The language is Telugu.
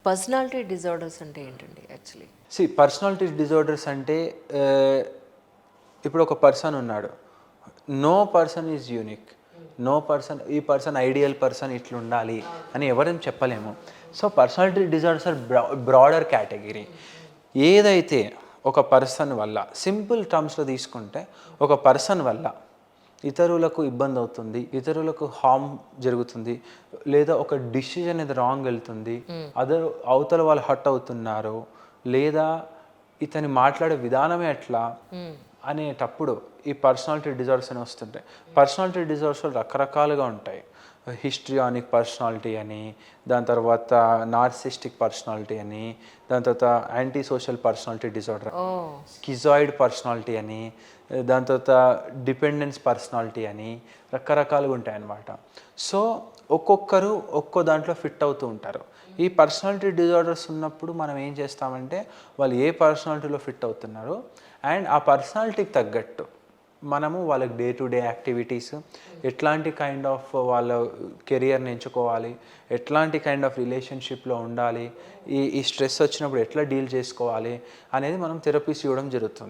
పర్సనాలిటీ డిజార్డర్స్ అంటే ఏంటండి యాక్చువల్లీ? పర్సనాలిటీ డిజార్డర్స్ అంటే ఇప్పుడు ఒక పర్సన్ ఉన్నాడు. No person is unique. No person ఈ పర్సన్ ఐడియల్ పర్సన్ ఇట్లుండాలి అని ఎవరేం చెప్పలేము. So personality disorders are broader category. ఏదైతే ఒక పర్సన్ వల్ల సింపుల్ టర్మ్స్లో తీసుకుంటే ఒక పర్సన్ వల్ల ఇతరులకు ఇబ్బంది అవుతుంది, ఇతరులకు హార్మ్ జరుగుతుంది, లేదా ఒక డిసిజన్ అనేది రాంగ్ వెళ్తుంది, అవతల వాళ్ళు హర్ట్ అవుతున్నారు, లేదా ఇతని మాట్లాడే విధానమే అట్లా అనేటప్పుడు ఈ పర్సనాలిటీ డిజార్డర్స్ అని వస్తుంటాయి. పర్సనాలిటీ డిజార్డర్స్ రకరకాలుగా ఉంటాయి. హిస్ట్రియానిక్ పర్సనాలిటీ అని, దాని తర్వాత నార్సిస్టిక్ పర్సనాలిటీ అని, దాని తర్వాత anti social personality disorder, schizoid personality అని, దాని తర్వాత డిపెండెన్స్ పర్సనాలిటీ అని రకరకాలుగా ఉంటాయన్నమాట. సో ఒక్కొక్కరు ఒక్కో దాంట్లో ఫిట్ అవుతూ ఉంటారు. ఈ పర్సనాలిటీ డిజార్డర్స్ ఉన్నప్పుడు మనం ఏం చేస్తామంటే వాళ్ళు ఏ పర్సనాలిటీలో ఫిట్ అవుతున్నారు అండ్ ఆ పర్సనాలిటీకి తగ్గట్టు మనము వాళ్ళకి డే టు డే యాక్టివిటీస్, ఎట్లాంటి కైండ్ ఆఫ్ వాళ్ళ కెరియర్ని ఎంచుకోవాలి, ఎట్లాంటి కైండ్ ఆఫ్ రిలేషన్షిప్లో ఉండాలి, ఈ స్ట్రెస్ వచ్చినప్పుడు ఎట్లా డీల్ చేసుకోవాలి అనేది మనం థెరపీస్ ఇవ్వడం జరుగుతుంది.